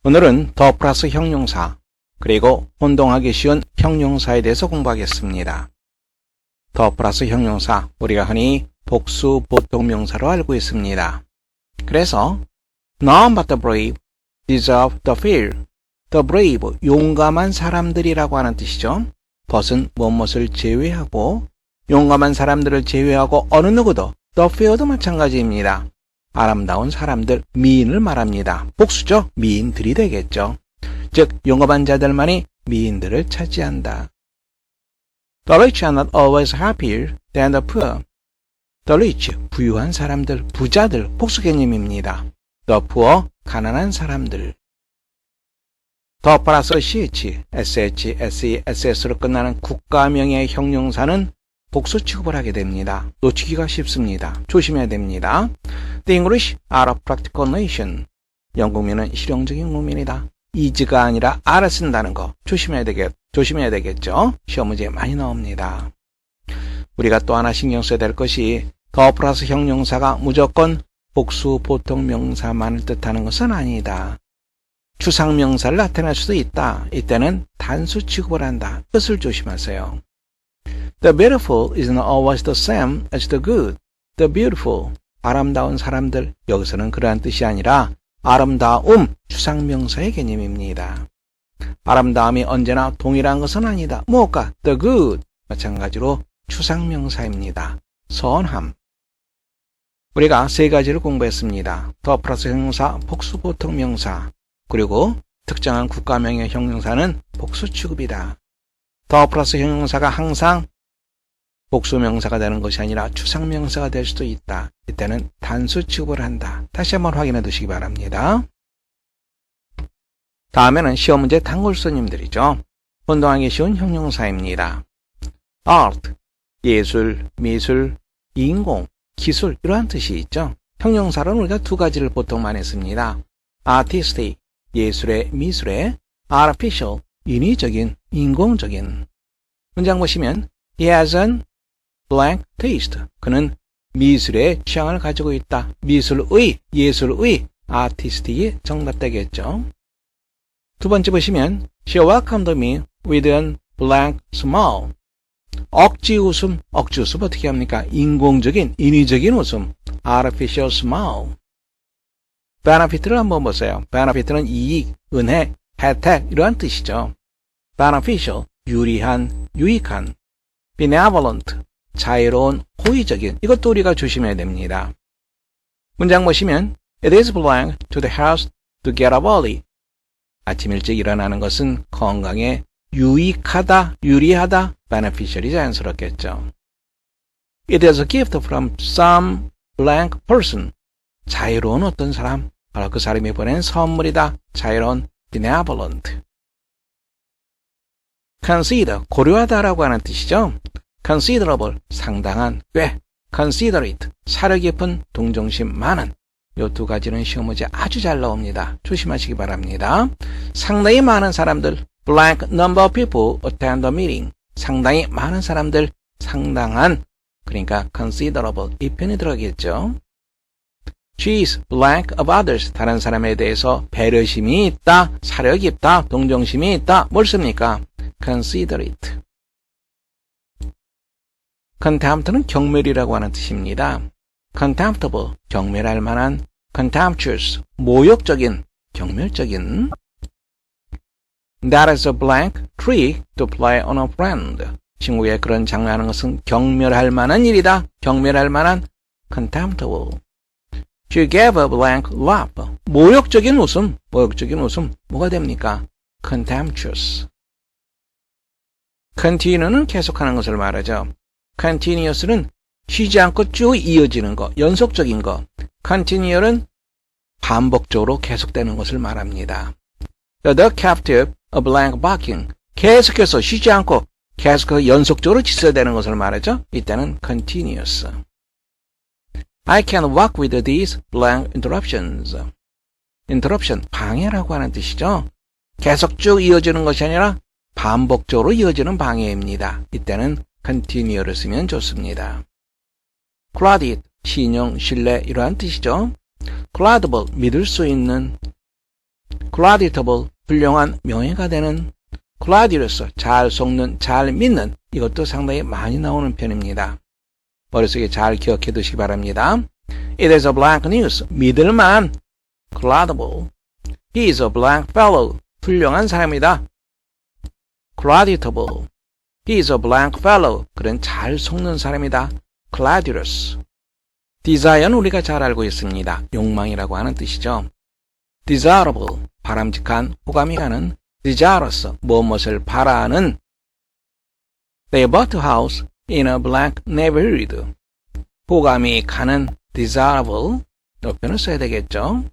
오늘은 더 플러스 형용사 그리고 혼동하기 쉬운 형용사에 대해서 공부하겠습니다. 더 플러스 형용사 우리가 흔히 복수 보통명사로 알고 있습니다. 그래서 None but the brave deserve the fear. The brave, 용감한 사람들이라고 하는 뜻이죠. 벗은 무엇을 제외하고 용감한 사람들을 제외하고 어느 누구도 the fear도 마찬가지입니다. 아름다운 사람들, 미인을 말합니다. 복수죠. 미인들이 되겠죠. 즉 용감한 자들만이 미인들을 차지한다. The rich are not always happier than the poor. The rich, 부유한 사람들, 부자들, 복수 개념입니다. The poor, 가난한 사람들. 더 플러스 ch, sh, se, ss로 끝나는 국가명의 형용사는 복수 취급을 하게 됩니다. 놓치기가 쉽습니다. 조심해야 됩니다. The English are a practical nation. 영국민은 실용적인 국민이다. is가 아니라 are를 쓴다는 거 조심해야 되겠죠. 시험 문제에 많이 나옵니다. 우리가 또 하나 신경 써야 될 것이 더 플러스 형용사가 무조건 복수 보통 명사만을 뜻하는 것은 아니다. 추상명사를 나타낼 수도 있다. 이때는 단수 취급을 한다. 뜻을 조심하세요. The beautiful is not always the same as the good. The beautiful, 아름다운 사람들. 여기서는 그러한 뜻이 아니라 아름다움, 추상명사의 개념입니다. 아름다움이 언제나 동일한 것은 아니다. 무엇과? The good, 마찬가지로 추상명사입니다. 선함. 우리가 세 가지를 공부했습니다. 더 플러스 형용사, 복수 보통 명사, 그리고 특정한 국가명의 형용사는 복수 취급이다. 더 플러스 형용사가 항상 복수명사가 되는 것이 아니라 추상명사가 될 수도 있다. 이때는 단수 취급을 한다. 다시 한번 확인해 두시기 바랍니다. 다음에는 시험 문제 단골 손님들이죠. 혼동하기 쉬운 형용사입니다. art, 예술, 미술, 인공, 기술 이러한 뜻이 있죠. 형용사로는 우리가 두 가지를 보통 많이 씁니다. artistic, 예술의, 미술의, artificial, 인위적인, 인공적인. 문장 보시면 He has an blank taste. 그는 미술의 취향을 가지고 있다. 미술의, 예술의, artistic이 정답되겠죠. 두 번째 보시면 She welcomed me with an blank smile. 억지 웃음 어떻게 합니까? 인공적인, 인위적인 웃음, artificial smile. benefit를 한번 보세요. benefit는 이익, 은혜, 혜택 이러한 뜻이죠. beneficial, 유리한, 유익한. benevolent, 자유로운, 호의적인. 이것도 우리가 조심해야 됩니다. 문장 보시면 It is blank to the health to get up early. 아침 일찍 일어나는 것은 건강에 유익하다, 유리하다, beneficial이 자연스럽겠죠. It is a gift from some blank person. 자유로운 어떤 사람, 바로 그 사람이 보낸 선물이다. 자유로운, benevolent. consider, 고려하다라고 하는 뜻이죠. considerable, 상당한, 꽤, considerate, 사려 깊은, 동정심 많은. 이 두 가지는 시험 문제 아주 잘 나옵니다. 조심하시기 바랍니다. 상당히 많은 사람들, blank number of people attend the meeting. 상당히 많은 사람들, 상당한, 그러니까 considerable, 이 편이 들어가겠죠. She is blank of others. 다른 사람에 대해서 배려심이 있다, 사려 깊다, 동정심이 있다. 뭘 씁니까? considerate. contempt는 경멸이라고 하는 뜻입니다. contemptible, 경멸할 만한, contemptuous, 모욕적인, 경멸적인. That is a blank trick to play on a friend. 친구에게 그런 장난하는 것은 경멸할 만한 일이다. 경멸할 만한, contemptible. She gave a blank laugh. 모욕적인 웃음. 뭐가 됩니까? contemptuous. continue는 계속하는 것을 말하죠. continuous는 쉬지 않고 쭉 이어지는 것, 연속적인 것. continue는 반복적으로 계속되는 것을 말합니다. The captive a blank barking. 계속해서 쉬지 않고 계속 연속적으로 지속되는 것을 말하죠. 이때는 continuous. I can work with these blank interruptions. interruption, 방해라고 하는 뜻이죠. 계속 쭉 이어지는 것이 아니라 반복적으로 이어지는 방해입니다. 이때는 continue를 쓰면 좋습니다. credit, 신용, 신뢰 이러한 뜻이죠. credible, 믿을 수 있는, creditable, 훌륭한 명예가 되는, credulous, 잘 속는, 잘 믿는, 이것도 상당히 많이 나오는 편입니다. 머릿속에 잘 기억해 두시기 바랍니다. It is a blank news, 믿을만, credible. He is a blank fellow, 훌륭한 사람이다. creditable. He is a blank fellow, 그는 잘 속는 사람이다. credulous. desire는 우리가 잘 알고 있습니다. 욕망이라고 하는 뜻이죠. desirable, 바람직한, 호감이 가는, desirous, 무엇을 바라는. They bought a house in a blank neighborhood. 호감이 가는, desirable, 옆에는 써야 되겠죠.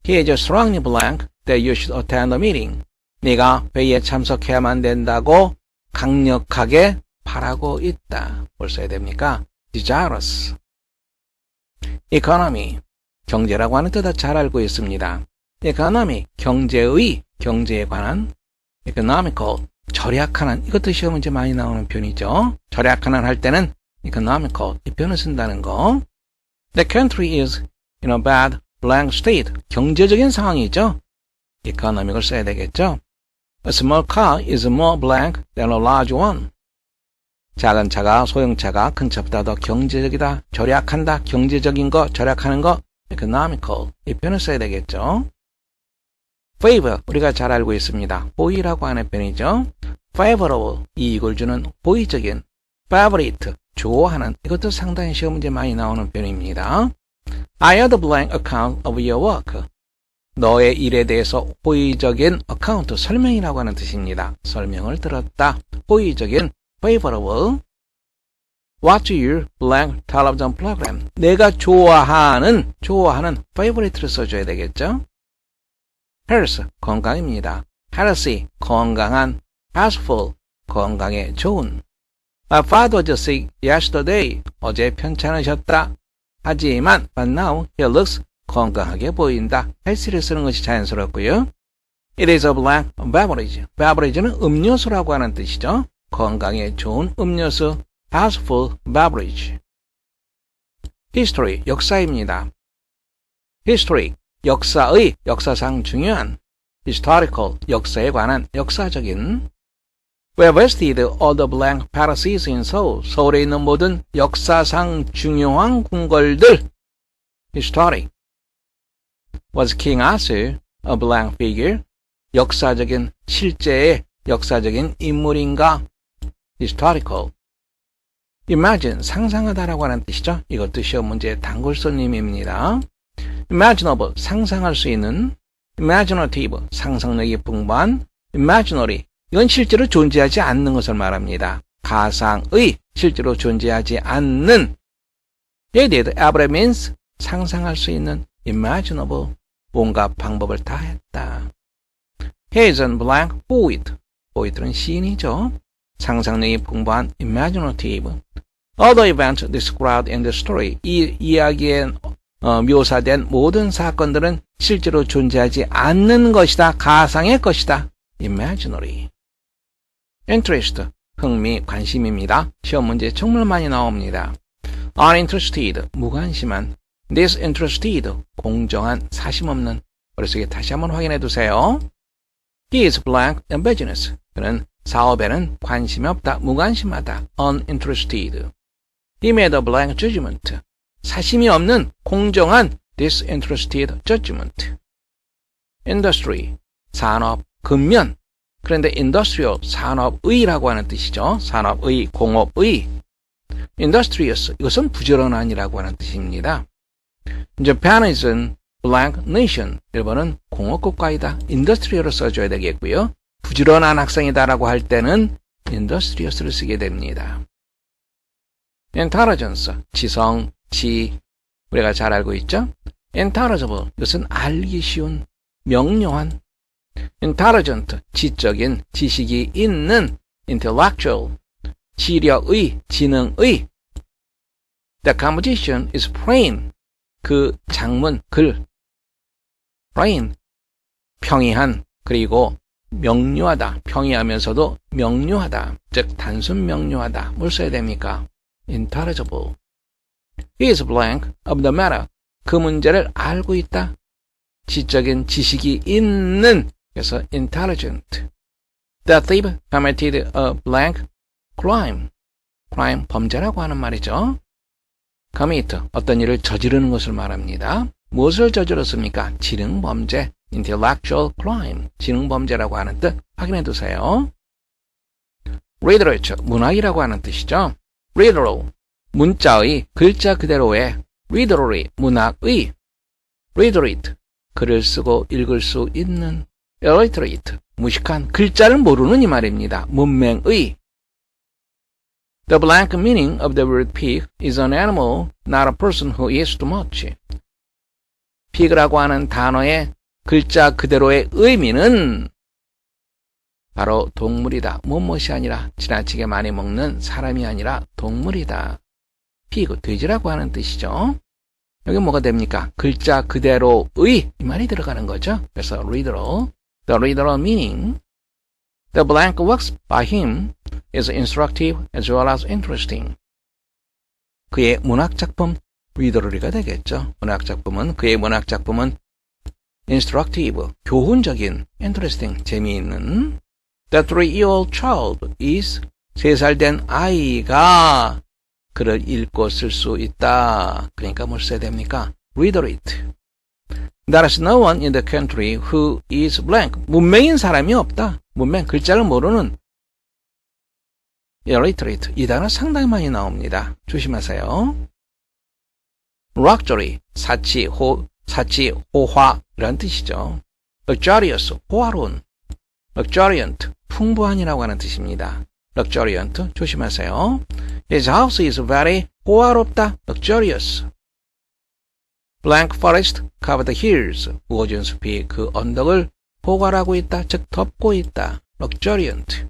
He is strongly blank that you should attend the meeting. 네가 회의에 참석해야만 된다고 강력하게 바라고 있다. 뭘 써야 됩니까? desirous. economy, 경제라고 하는 뜻을 잘 알고 있습니다. economy, 경제의, 경제에 관한, economical, 절약하는, 이것도 시험 문제 많이 나오는 편이죠. 절약하는 할 때는 economical, 이 표현을 쓴다는 거. The country is in a bad blank state, 경제적인 상황이죠. economic을 써야 되겠죠. A small car is more blank than a large one. 작은 차가, 소형차가 큰 차보다 더 경제적이다, 절약한다, 경제적인 거, 절약하는 거, economical, 이 표현을 써야 되겠죠. favor, 우리가 잘 알고 있습니다. 호의라고 하는 표현이죠. favorable, 이익을 주는 호의적인, favorite, 좋아하는, 이것도 상당히 시험 문제 많이 나오는 표현입니다. I had a blank account of your work. 너의 일에 대해서 호의적인 account, 설명이라고 하는 뜻입니다. 설명을 들었다. 호의적인, favorable. What's your blank television program? 내가 좋아하는 favorite를 써줘야 되겠죠. health, 건강입니다. healthy, 건강한. healthful, 건강에 좋은. My father was sick yesterday. 어제 편찮으셨다. 하지만 but now he looks 건강하게 보인다. healthy를 쓰는 것이 자연스럽고요. It is a blank beverage. beverage는 음료수라고 하는 뜻이죠. 건강에 좋은 음료수, healthful beverage. history, 역사입니다. history, 역사의, 역사상 중요한. historical, 역사에 관한, 역사적인. We have visited all the blank palaces in Seoul. 서울에 있는 모든 역사상 중요한 궁궐들. historic. Was King Arthur a blank figure? 역사적인, 실제의 역사적인 인물인가? historical. imagine, 상상하다라고 하는 뜻이죠. 이것도 시험 문제의 단골 손님입니다. imaginable, 상상할 수 있는. imaginative, 상상력이 풍부한. imaginary, 이건 실제로 존재하지 않는 것을 말합니다. 가상의, 실제로 존재하지 않는. He did every means, 상상할 수 있는. imaginable, 온갖 방법을 다 했다. He is a blank poet. poet는 시인이죠. 상상력이 풍부한 imaginative. Other events described in the story. 이 이야기에 묘사된 모든 사건들은 실제로 존재하지 않는 것이다. 가상의 것이다. imaginary. interest, 흥미, 관심입니다. 시험 문제 정말 많이 나옵니다. uninterested, 무관심한. disinterested, 공정한, 사심 없는. 머릿속에 다시 한번 확인해 두세요. He is blank and business. 그는 사업에는 관심이 없다, 무관심하다, uninterested. He made a blank judgment. 사심이 없는, 공정한, disinterested judgment. industry, 산업, 근면. 그런데 industrial, 산업의라고 하는 뜻이죠. 산업의, 공업의. industrious, 이것은 부지런한이라고 하는 뜻입니다. Japan is a blank nation. 일본은 공업국가이다. industrial을 써줘야 되겠고요. 부지런한 학생이다라고 할 때는 industrious를 쓰게 됩니다. intelligence, 지성, 지, 우리가 잘 알고 있죠? intelligible, 이것은 알기 쉬운, 명료한. intelligent, 지적인, 지식이 있는. intellectual, 지력의, 지능의. The composition is plain. 그 장문, 글. plain, 평이한, 그리고 명료하다. 평이하면서도 명료하다. 즉 단순 명료하다. 뭘 써야 됩니까? intelligible. He is blank of the matter. 그 문제를 알고 있다. 지적인 지식이 있는, 그래서 intelligent. The thief committed a blank crime. crime, 범죄라고 하는 말이죠. commit, 어떤 일을 저지르는 것을 말합니다. 무엇을 저질렀습니까? 지능범죄, intellectual crime, 지능범죄라고 하는 뜻 확인해 두세요. literature, 문학이라고 하는 뜻이죠. literal, 문자의 글자 그대로의 literary, 문학의 literate, 글을 쓰고 읽을 수 있는 illiterate, 무식한, 글자를 모르는 이 말입니다. 문맹의. The blank meaning of the word pig is an animal, not a person who eats too much. pig라고 하는 단어의 글자 그대로의 의미는 바로 동물이다. 무엇이 아니라 지나치게 많이 먹는 사람이 아니라 동물이다. pig, 돼지라고 하는 뜻이죠. 여기 뭐가 됩니까? 글자 그대로의 이 말이 들어가는 거죠. 그래서 literal, the literal meaning. The blank works by him is instructive as well as interesting. 그의 문학작품, literally가 되겠죠. 그의 문학작품은 instructive, 교훈적인, interesting, 재미있는. The 3-year-old child is 3살 된 아이가 글을 읽고 쓸 수 있다. 그러니까 뭘 써야 됩니까? literate. There is no one in the country who is blank. 문맹인 사람이 없다. 문맹, 글자를 모르는 illiterate. 이 단어 상당히 많이 나옵니다. 조심하세요. luxury, 호화 이런 뜻이죠. luxurious, 호화로운. luxuriant, 풍부한이라고 하는 뜻입니다. luxuriant, 조심하세요. His house is very 호화롭다. luxurious. Blank forest covered the hills. 우거진 숲이 그 언덕을 포괄하고 있다. 즉 덮고 있다. luxuriant.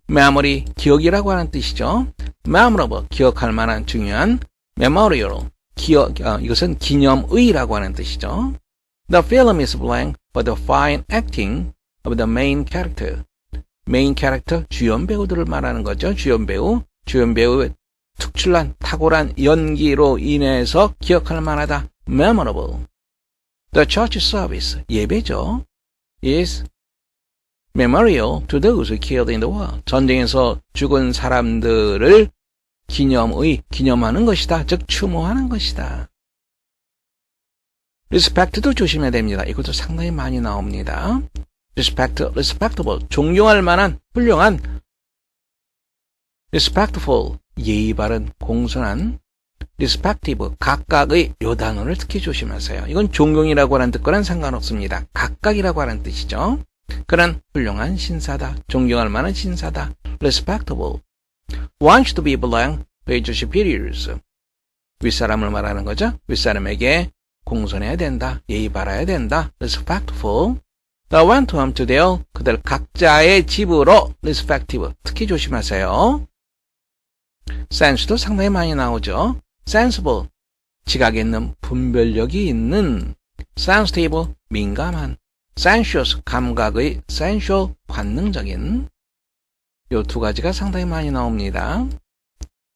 memory, 기억이라고 하는 뜻이죠. memorable, 기억할 만한 중요한. memorial, 이것은 기념의라고 하는 뜻이죠. The film is blank but the fine acting of the main character. 메인 캐릭터, 주연 배우들을 말하는 거죠. 주연 배우의 특출난, 탁월한 연기로 인해서 기억할 만하다. memorable. The church service, 예배죠. is memorial to those who killed in the war. 전쟁에서 죽은 사람들을 기념하는 것이다. 즉 추모하는 것이다. respect도 조심해야 됩니다. 이것도 상당히 많이 나옵니다. respectable, 존경할 만한, 훌륭한. respectful, 예의 바른, 공손한. respective, 각각의 요 단어를 특히 조심하세요. 이건 존경이라고 하는 뜻과는 상관없습니다. 각각이라고 하는 뜻이죠. 그런 훌륭한 신사다, 존경할 만한 신사다. respectable. wants to be blank to his superiors. 윗사람을 말하는 거죠. 윗사람에게 공손해야 된다, 예의 바라야 된다. respectful. They went home to their, 그들 각자의 집으로. respective, 특히 조심하세요. sense도 상당히 많이 나오죠. sensible, 지각 있는, 분별력이 있는. sensitive, 민감한. sensuous, 감각의. sensual, 관능적인. 요 두 가지가 상당히 많이 나옵니다.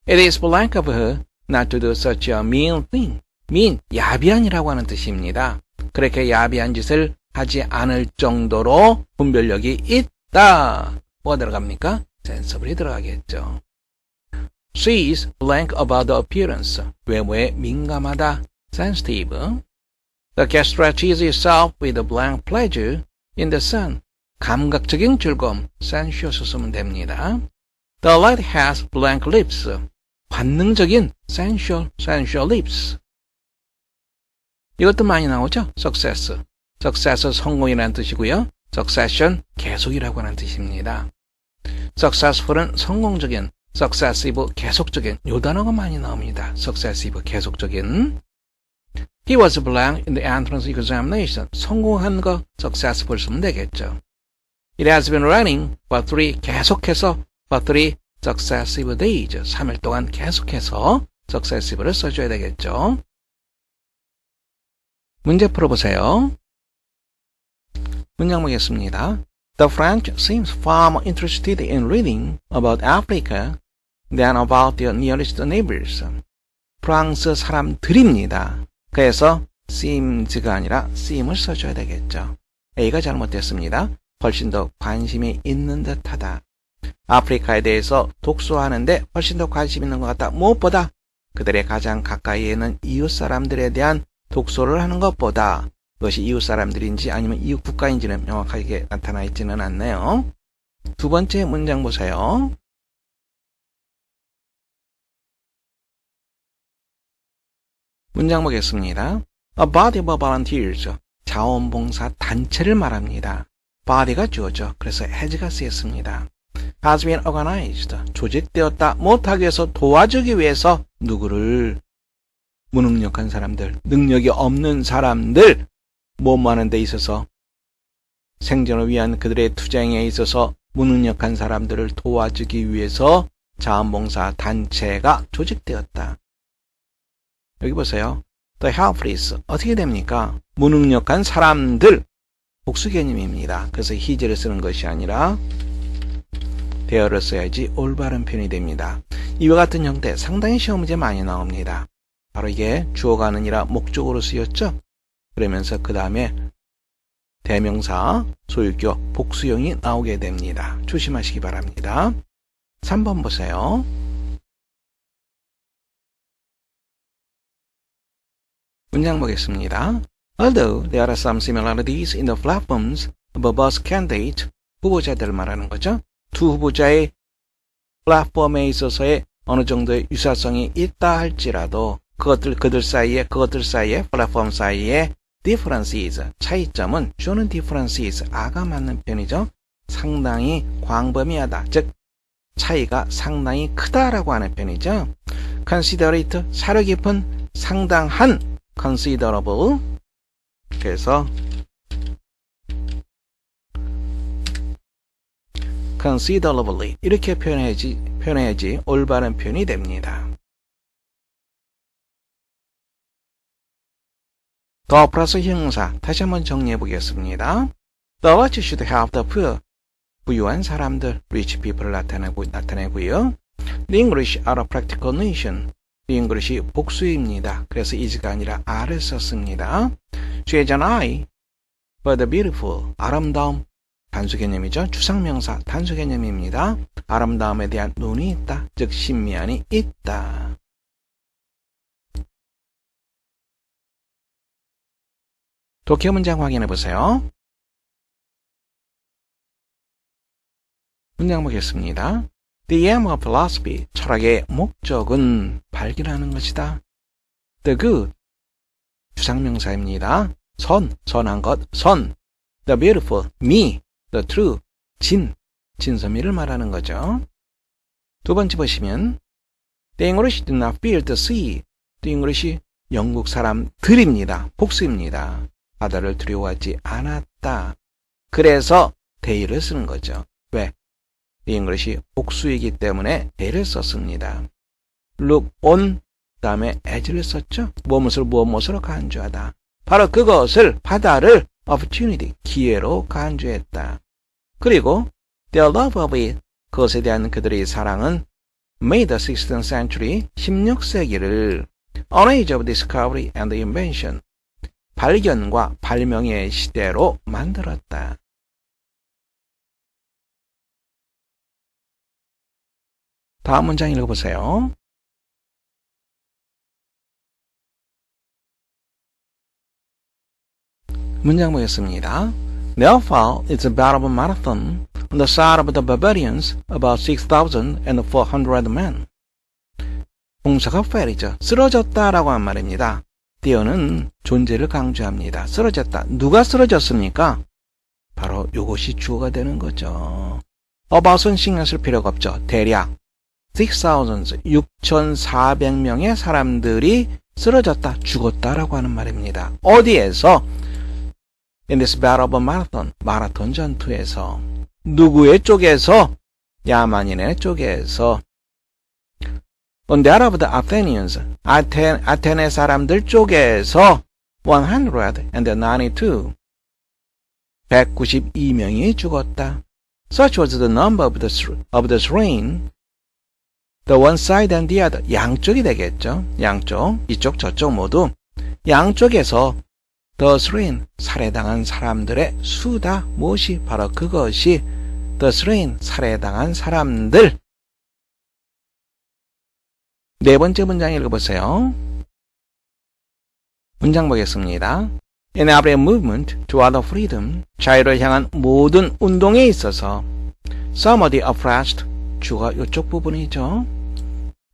It is blank of her not to do such a mean thing. mean, 야비한이라고 하는 뜻입니다. 그렇게 야비한 짓을 하지 않을 정도로 분별력이 있다. 뭐가 들어갑니까? sensible이 들어가겠죠. She is blank about the appearance. 외모에 민감하다. sensitive. The cat stretches itself with a blank pleasure in the sun. 감각적인 즐거움. sensuous 쓰면 됩니다. The light has blank lips. 관능적인 sensual lips. 이것도 많이 나오죠? success. success 성공이라는 뜻이고요. succession 계속이라고 하는 뜻입니다. successful은 성공적인, successive 계속적인 요 단어가 많이 나옵니다. successive 계속적인. He was blank in the entrance examination. 성공한 거 successful 쓰면 되겠죠. It has been raining for 3 계속해서 for 3 successive days. 3일 동안 계속해서 successive를 써줘야 되겠죠. 문제 풀어보세요. 문장 보겠습니다. The French seems far more interested in reading about Africa than about their nearest neighbors. 프랑스 사람들입니다. 그래서 seems가 아니라 seem을 써줘야 되겠죠. A가 잘못됐습니다. 훨씬 더 관심이 있는 듯하다. 아프리카에 대해서 독서하는데 훨씬 더 관심 있는 것 같다. 무엇보다 그들의 가장 가까이에 있는 이웃 사람들에 대한 독서를 하는 것보다 그것이 이웃 사람들인지 아니면 이웃 국가인지는 명확하게 나타나 있지는 않네요. 두 번째 문장 보세요. 문장 보겠습니다. A body of volunteers, 자원봉사 단체를 말합니다. body가 주어죠. 그래서 has가 쓰였습니다. has been organized, 조직되었다. 못하기 위해서, 도와주기 위해서 누구를? 무능력한 사람들, 능력이 없는 사람들, 뭐하는 데 있어서 생존을 위한 그들의 투쟁에 있어서 무능력한 사람들을 도와주기 위해서 자원봉사 단체가 조직되었다. 여기 보세요. The helpless, 어떻게 됩니까? 무능력한 사람들, 복수 개념입니다. 그래서 his를 쓰는 것이 아니라 there를 써야지 올바른 표현이 됩니다. 이와 같은 형태 상당히 시험 문제 많이 나옵니다. 바로 이게 주어가 아니라 목적으로 쓰였죠. 그러면서 그 다음에 대명사, 소유격, 복수형이 나오게 됩니다. 조심하시기 바랍니다. 3번 보세요. 문장 보겠습니다. Although there are some similarities in the platforms of a bus candidate, 후보자들을 말하는 거죠. 두 후보자의 플랫폼에 있어서의 어느 정도의 유사성이 있다 할지라도 그것들 사이에 플랫폼 사이에 differences, 차이점은 주어는 differences, 아가 맞는 편이죠. 상당히 광범위하다, 즉 차이가 상당히 크다라고 하는 편이죠. considerate, 사려 깊은, 상당한, considerable. 그래서 considerably 이렇게 표현해야지 올바른 표현이 됩니다. 더 플러스 형용사 다시 한번 정리해 보겠습니다. The rich should help the poor. 부유한 사람들, rich people을 나타내고요. The English are a practical nation. The English이 복수입니다. 그래서 is가 아니라 are를 썼습니다. She has an eye for the beautiful. 아름다움, 단수 개념이죠. 추상명사, 단수 개념입니다. 아름다움에 대한 눈이 있다, 즉 신미안이 있다. 독해 문장 확인해 보세요. 문장 보겠습니다. The aim of philosophy, 철학의 목적은 발견하는 것이다. The good, 추상명사입니다. 선한 것, 선. The beautiful, 미. The true, 진선미를 말하는 거죠. 두 번째 보시면 The English did not fear the sea. The English, 영국 사람들입니다. 복수입니다. 바다를 두려워하지 않았다. 그래서 they를 쓰는 거죠. 왜? The English 복수이기 때문에 they를 썼습니다. look on, 다음에 as를 썼죠. 무엇으로 간주하다. 바로 그것을, 바다를 opportunity, 기회로 간주했다. 그리고 their love of it, 그것에 대한 그들의 사랑은 made the 16th century, 16세기를 an age of discovery and invention, 발견과 발명의 시대로 만들었다. 다음 문장 읽어보세요. 문장 보겠습니다. Therefore, it's a battle of a marathon on the side of the barbarians, about 6,400 men. 동사가 fell이죠. 쓰러졌다라고 한 말입니다. 띄어는 존재를 강조합니다. 쓰러졌다. 누가 쓰러졌습니까? 바로 이것이 주어가 되는 거죠. about은 신경 쓸 필요가 없죠. 대략 6,400명의 사람들이 쓰러졌다, 죽었다라고 하는 말입니다. 어디에서? In this battle of a marathon, 마라톤 전투에서. 누구의 쪽에서? 야만인의 쪽에서. On the other of the Athenians, 아테네 사람들 쪽에서 192, 192명이 죽었다. Such was the number of the slain. The one side and the other, 양쪽이 되겠죠. 양쪽, 이쪽 저쪽 모두 양쪽에서 the slain, 살해당한 사람들의 수다. 무엇이? 바로 그것이 the slain, 살해당한 사람들. 네 번째 문장 읽어보세요. 문장 보겠습니다. In every movement toward freedom, 자유를 향한 모든 운동에 있어서 some of the oppressed, 주가 이쪽 부분이죠.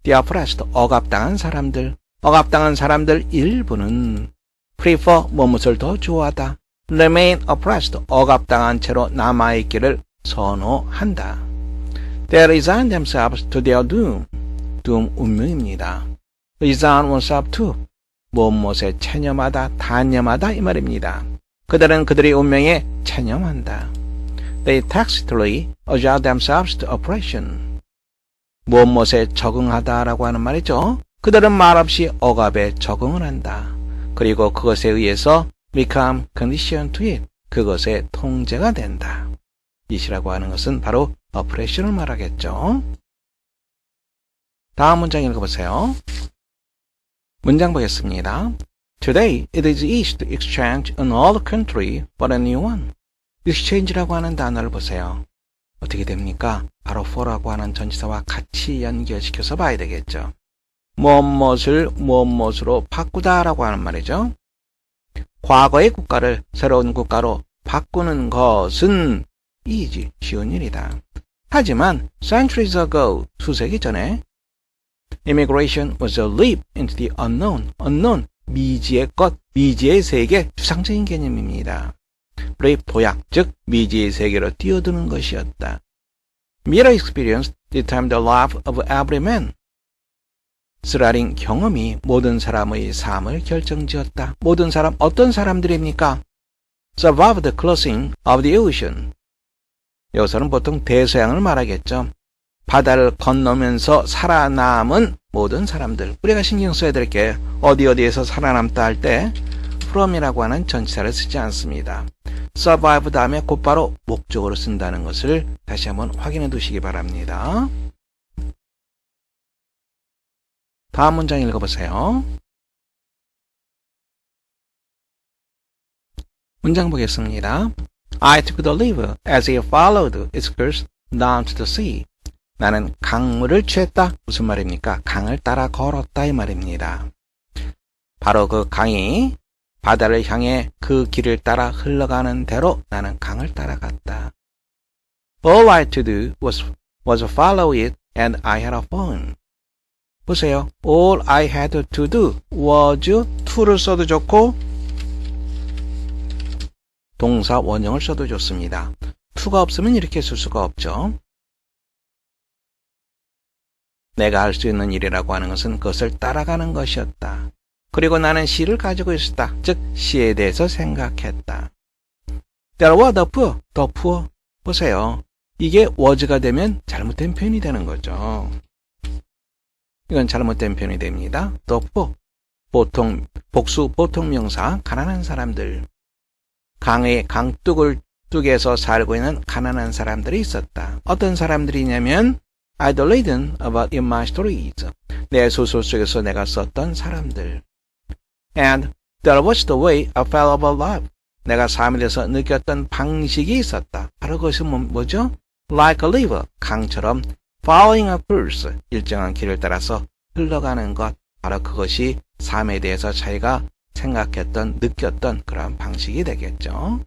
The oppressed, 억압당한 사람들, 억압당한 사람들 일부는 prefer, 무엇을 더 좋아하다. remain oppressed, 억압당한 채로 남아있기를 선호한다. They resign themselves to their doom, doom 운명입니다. resign oneself to, 무엇에 체념하다, 단념하다 이 말입니다. 그들은 그들의 운명에 체념한다. They tacitly adjust themselves to oppression. 무엇에 적응하다라고 하는 말이죠. 그들은 말없이 억압에 적응을 한다. 그리고 그것에 의해서 become conditioned to it. 그것의 통제가 된다. it이라고 하는 것은 바로 oppression을 말하겠죠. 다음 문장 읽어보세요. 문장 보겠습니다. Today it is easy to exchange an old country for a new one. exchange라고 하는 단어를 보세요. 어떻게 됩니까? 바로 for라고 하는 전치사와 같이 연결시켜서 봐야 되겠죠. 무엇을 무엇으로 바꾸다라고 하는 말이죠. 과거의 국가를 새로운 국가로 바꾸는 것은 easy, 쉬운 일이다. 하지만 centuries ago, 수세기 전에 immigration was a leap into the unknown, unknown, 미지의 것, 미지의 세계, 추상적인 개념입니다. leap, 도약, 즉 미지의 세계로 뛰어드는 것이었다. Mirror experience determined the life of every man. 스라링 경험이 모든 사람의 삶을 결정지었다. 모든 사람, 어떤 사람들입니까? Survived the closing of the ocean. 여기서는 보통 대서양을 말하겠죠. 바다를 건너면서 살아남은 모든 사람들. 우리가 신경 써야 될 게 어디에서 살아남다 할 때 from이라고 하는 전치사를 쓰지 않습니다. survive 다음에 곧바로 목적어로 쓴다는 것을 다시 한번 확인해 두시기 바랍니다. 다음 문장 읽어보세요. 문장 보겠습니다. I took the river as it followed its course down to the sea. 나는 강물을 취했다. 무슨 말입니까? 강을 따라 걸었다 이 말입니다. 바로 그 강이 바다를 향해 그 길을 따라 흘러가는 대로 나는 강을 따라갔다. All I had to do was follow it and I had a fun. 보세요. All I had to do was to를 써도 좋고 동사 원형을 써도 좋습니다. to가 없으면 이렇게 쓸 수가 없죠. 내가 할 수 있는 일이라고 하는 것은 그것을 따라가는 것이었다. 그리고 나는 시를 가지고 있었다. 즉 시에 대해서 생각했다. There were the poor. 보세요. 이게 was가 되면 잘못된 표현이 되는 거죠. 이건 잘못된 표현이 됩니다. The poor. 보통 명사 가난한 사람들. 강의 강둑에서 살고 있는 가난한 사람들이 있었다. 어떤 사람들이냐면 I'd written about in my stories. 내 소설 속에서 내가 썼던 사람들. And that was the way I felt about life. 내가 삶에 대해서 느꼈던 방식이 있었다. 바로 그것은 뭐죠? Like a river, 강처럼 following a course, 일정한 길을 따라서 흘러가는 것. 바로 그것이 삶에 대해서 자기가 생각했던, 느꼈던 그런 방식이 되겠죠.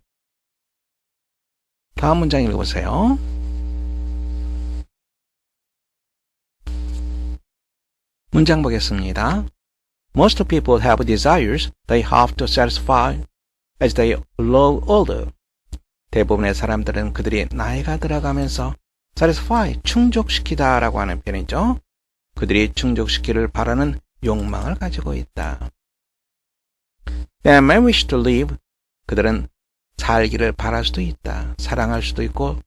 다음 문장 읽어보세요. 문장 보겠습니다. Most people have desires they have to satisfy as they grow older. 대부분의 사람들은 그들이 나이가 들어가면서 satisfy, 충족시키다 라고 하는 표현이죠. 그들이 충족시키를 바라는 욕망을 가지고 있다. They may wish to live. 그들은 살기를 바랄 수도 있다. 사랑할 수도 있고,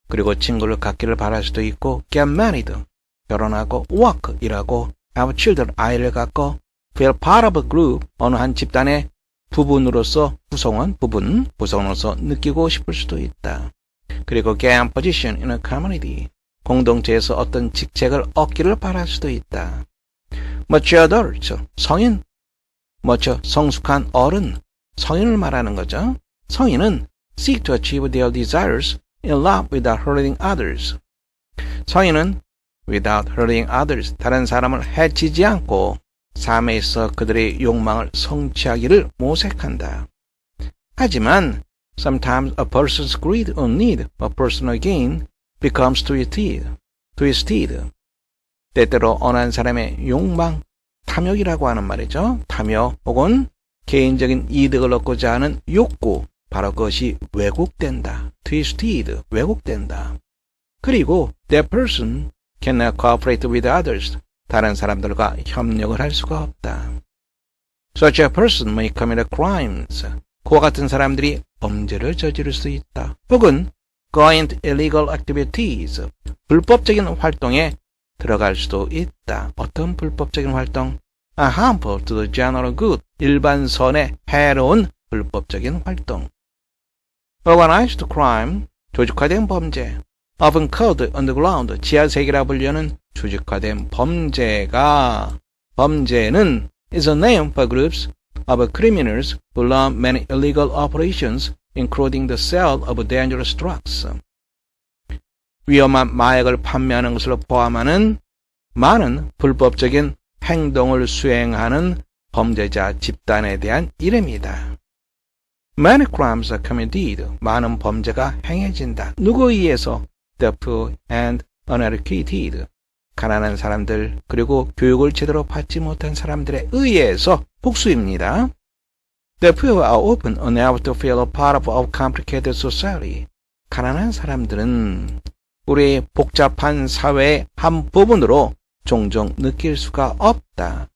그리고 친구를 갖기를 바랄 수도 있고, get married, 결혼하고, work, 일하고, have children, 아이를 갖고, feel part of a group, 어느 한 집단의 부분으로서, 구성원으로서 느끼고 싶을 수도 있다. 그리고 gain position in a community, 공동체에서 어떤 직책을 얻기를 바랄 수도 있다. mature adults, 성인, 뭐죠? 성숙한 어른, 성인을 말하는 거죠. 성인은 seek to achieve their desires in love without hurting others. 성인은 without hurting others, 다른 사람을 해치지 않고 삶에 있어 그들의 욕망을 성취하기를 모색한다. 하지만 sometimes a person's greed or need for personal gain becomes twisted. 때때로 어느 한 사람의 욕망, 탐욕이라고 하는 말이죠. 탐욕 혹은 개인적인 이득을 얻고자 하는 욕구, 바로 그것이 왜곡된다. twisted, 왜곡된다. 그리고 that person cannot cooperate with others. 다른 사람들과 협력을 할 수가 없다. Such a person may commit crimes. 그와 같은 사람들이 범죄를 저지를 수 있다. 혹은 go into illegal activities. 불법적인 활동에 들어갈 수도 있다. 어떤 불법적인 활동? harmful to the general good. 일반선에 해로운 불법적인 활동. Organized crime. 조직화된 범죄. often called underground. 지하세계라 불리는 조직화된 범죄는 is a name for groups of criminals who run many illegal operations, including the sale of dangerous drugs. 위험한 마약을 판매하는 것을 포함하는 많은 불법적인 행동을 수행하는 범죄자 집단에 대한 이름이다. Many crimes are committed. 많은 범죄가 행해진다. 누구에 의해서? The poor and uneducated. 가난한 사람들 그리고 교육을 제대로 받지 못한 사람들에 의해서. 복수입니다. The poor are often unable to feel a part of our complicated society. 가난한 사람들은 우리의 복잡한 사회의 한 부분으로 종종 느낄 수가 없다.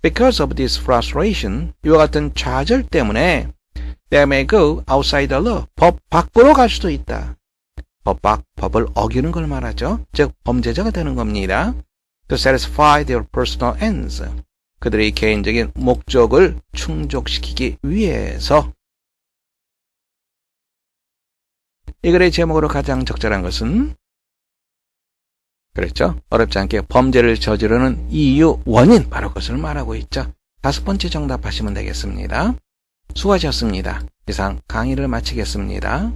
Because of this frustration, 이와 같은 좌절 때문에 they may go outside the law. 법 밖으로 갈 수도 있다. 법을 어기는 걸 말하죠. 즉 범죄자가 되는 겁니다. To satisfy their personal ends. 그들의 개인적인 목적을 충족시키기 위해서. 이 글의 제목으로 가장 적절한 것은 그렇죠. 어렵지 않게 범죄를 저지르는 이유, 원인 바로 그것을 말하고 있죠. 5번째 정답하시면 되겠습니다. 수고하셨습니다. 이상 강의를 마치겠습니다.